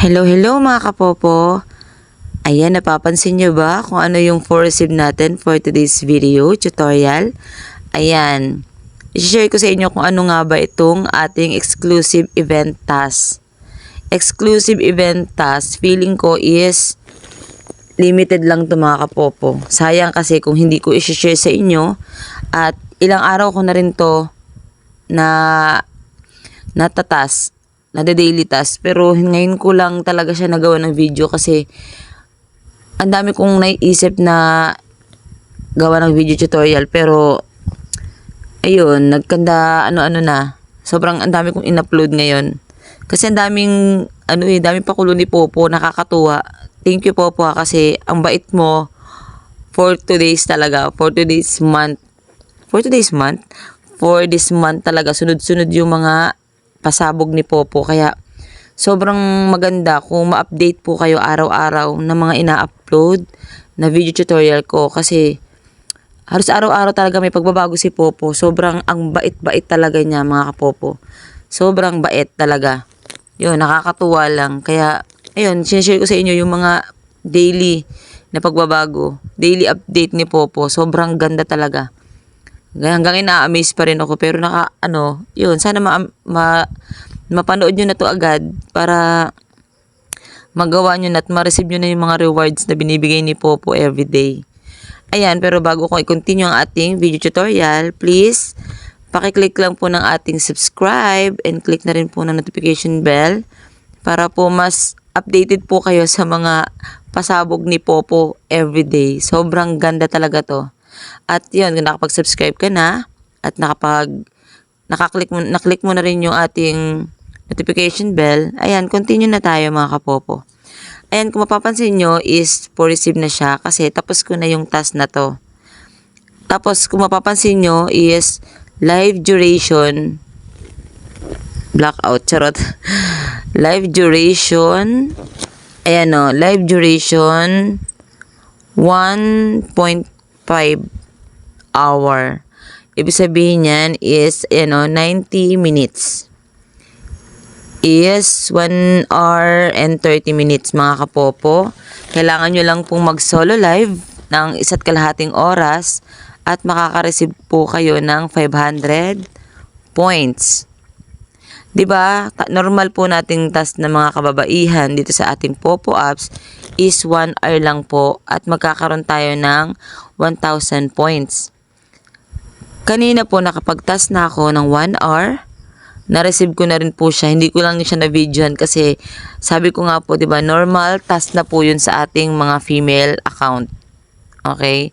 Hello, hello mga kapopo. Ayan, napapansin nyo ba kung ano yung for receive natin for today's video tutorial? Ayan, i-share ko sa inyo kung ano nga ba itong ating exclusive event task. Exclusive event task, feeling ko is limited lang to mga kapopo. Sayang kasi kung hindi ko i-share sa inyo at ilang araw ko na rin to na natatas. Nada-daily task. Pero ngayon ko lang talaga siya nagawa ng video kasi ang dami kong naiisip na gawa ng video tutorial. Pero ayun, nagkanda ano-ano na. Sobrang ang dami kong in-upload ngayon. Kasi ang daming daming pakulo ni Popo, nakakatuwa. Thank you Popo kasi ang bait mo for today's talaga, for today's month. For this month talaga sunod-sunod yung mga pasabog ni Popo. Kaya sobrang maganda kung ma-update po kayo araw-araw ng mga ina-upload na video tutorial ko kasi halos araw-araw talaga may pagbabago si Popo. Sobrang ang bait-bait talaga niya mga kapopo. Sobrang bait talaga. Yun, nakakatuwa lang. Kaya ayun, sinishare ko sa inyo yung mga daily na pagbabago. Daily update ni Popo. Sobrang ganda talaga. Hanggang ina-amaze pa rin ako pero yun, sana mapanood nyo na to agad para magawa nyo na at ma-receive nyo na yung mga rewards na binibigay ni Popo everyday. Ayan, pero bago ko i-continue ang ating video tutorial, please, pakiclick lang po ng ating subscribe and click na rin po ng notification bell para po mas updated po kayo sa mga pasabog ni Popo everyday. Sobrang ganda talaga to. At yun, kung nakapag-subscribe ka na at nakaklik mo na rin yung ating notification bell, ayan, continue na tayo mga kapopo. Ayan, kung mapapansin nyo is for receive na siya kasi tapos ko na yung task na to. Tapos kung mapapansin nyo is live duration, blackout, charot. Live duration, ayan o, live duration 1.5 hour. Ibig sabihin niyan is 90 minutes. Is 1 hour and 30 minutes mga kapopo. Kailangan nyo lang pong mag-solo live ng 1.5 oras at makaka-receive po kayo ng 500 points. 'Di ba? Normal po nating task na mga kababaihan dito sa ating Popo apps is 1 hour lang po at magkakaroon tayo ng 1,000 points. Kanina po nakapag-task na ako ng 1 hour. Na-receive ko na rin po siya. Hindi ko lang siya na-videoan kasi sabi ko nga po, 'di ba, normal task na po 'yun sa ating mga female account. Okay?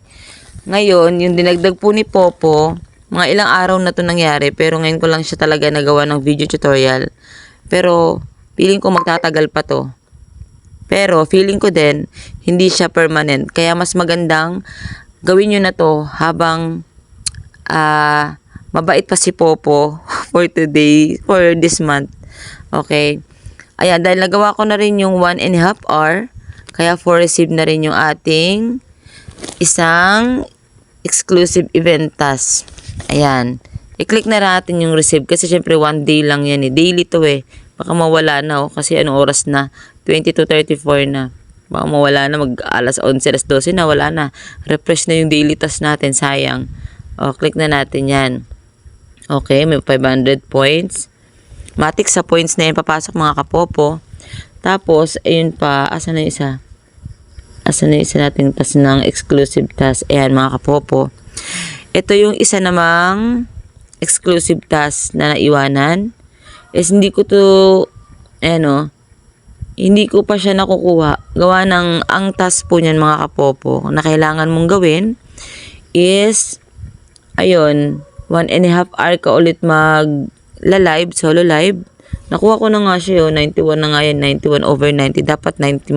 Ngayon, yung dinagdag po ni Popo, mga ilang araw na 'to nangyari pero ngayon ko lang siya talaga nagawa ng video tutorial. Pero feeling ko magtatagal pa 'to. Pero feeling ko din hindi siya permanent. Kaya mas magandang gawin niyo na 'to habang mabait pa si Popo for this month. Okay. Ayan, dahil nagawa ko na rin yung 1.5 hour, kaya for receive na rin yung ating isang exclusive event task. Ayan. I-click na natin yung receive kasi syempre 1 day lang yan eh. Daily to eh. Baka mawala na kasi anong oras na? 22:34 na. Baka mawala na, alas 11, alas 12 na, wala na. Refresh na yung daily task natin, sayang. O, click na natin yan. Okay, may 500 points. Matik sa points na yan, papasok mga kapopo. Tapos, ayun pa, asan na yung isa? Asan na yung isa nating task ng exclusive task? Ayan mga kapopo. Ito yung isa namang exclusive task na naiwanan. Is hindi ko to, hindi ko pa siya nakukuha. Gawa ng, ang task po niyan mga kapopo, na kailangan mong gawin is, ayun, 1.5 hour ka ulit mag-live, solo live. Nakuha ko na nga siya, 91 na nga yan, 91 over 90. Dapat 90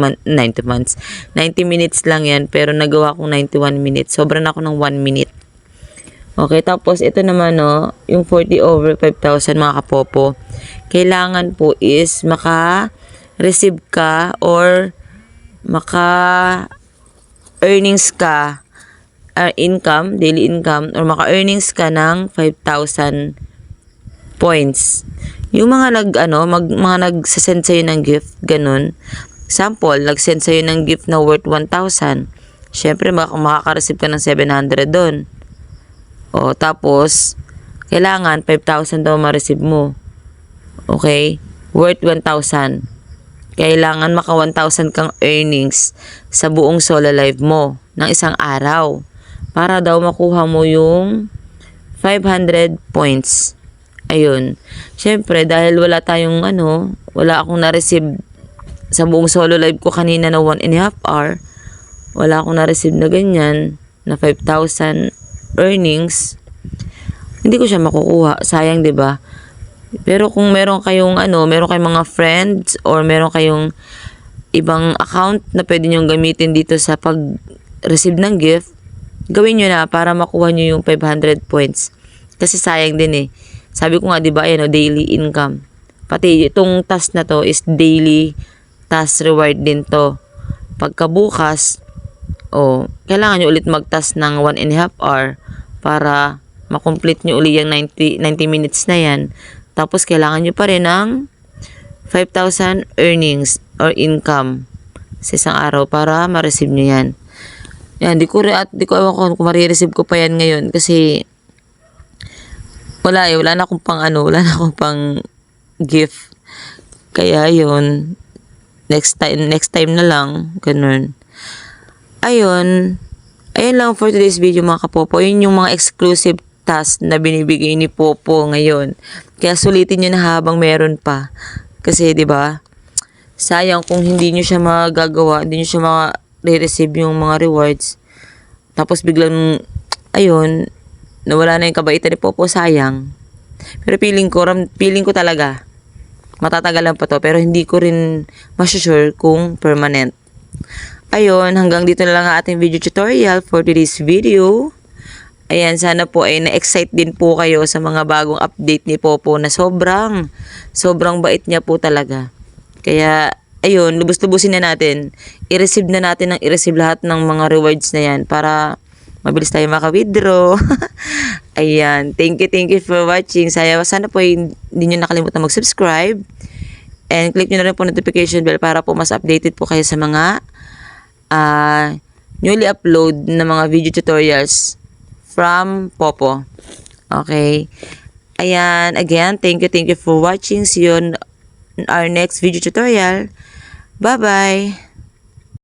minutes lang yan, pero nagawa kong 91 minutes. Sobra na ako ng 1 minute. Okay, tapos ito naman, yung 40 over 5,000 mga kapopo. Kailangan po is maka-receive ka or maka-earnings ka, daily income, or maka-earnings ka ng 5,000 points. Yung mga mga nag-send sa'yo ng gift, ganun. Sample, nag-send sa'yo ng gift na worth 1,000. Syempre, makaka-receive ka ng 700 doon. O, tapos, kailangan 5,000 daw ma-receive mo. Okay? Worth 1,000. Kailangan maka 1,000 kang earnings sa buong solo live mo ng isang araw. Para daw makuha mo yung 500 points. Ayun. Syempre, dahil wala akong na-receive sa buong solo live ko kanina na 1.5 hour, wala akong na-receive na ganyan, na 5,000 earnings, hindi ko siya makukuha. Sayang, 'di ba? Pero kung meron kayong mga friends or meron kayong ibang account na pwede nyo gamitin dito sa pag-receive ng gift, gawin nyo na para makuha nyo yung 500 points. Kasi sayang din eh. Sabi ko nga, 'di ba, daily income. Pati itong task na to is daily task reward din to. Pagkabukas, kailangan nyo ulit mag-task ng 1.5 hour para makomplete nyo uli yung 90 minutes na yan. Tapos, kailangan nyo pa rin ng 5,000 earnings or income sa isang araw para ma-receive nyo yan. Yan, di ko ewan ko kung ma-receive ko pa yan ngayon kasi wala na akong pang gift. Kaya yun, next time na lang, ganun. Ayun lang for today's video mga kapopo. Yun yung mga exclusive task na binibigay ni Popo ngayon. Kaya sulitin nyo na habang meron pa. Kasi 'di ba? Sayang kung hindi nyo siya magagawa, hindi nyo siya ma-receive yung mga rewards. Tapos biglang nawala na yung kabaitan ni Popo, sayang. Pero feeling ko talaga matatagalan pa to, pero hindi ko rin masusure kung permanent. Ayun, hanggang dito na lang ang ating video tutorial for today's video. Ayan, sana po ay na-excite din po kayo sa mga bagong update ni Popo na sobrang bait niya po talaga. Kaya, ayun, lubos-lubusin na natin. I-receive lahat ng mga rewards na yan para mabilis tayo maka-withdraw. Ayan, thank you for watching. Sana po hindi nyo nakalimutan mag-subscribe. And click nyo na rin po notification bell para po mas updated po kayo sa mga newly upload na mga video tutorials from Popo. Okay. Ayan, again, thank you for watching. See you on our next video tutorial. Bye-bye.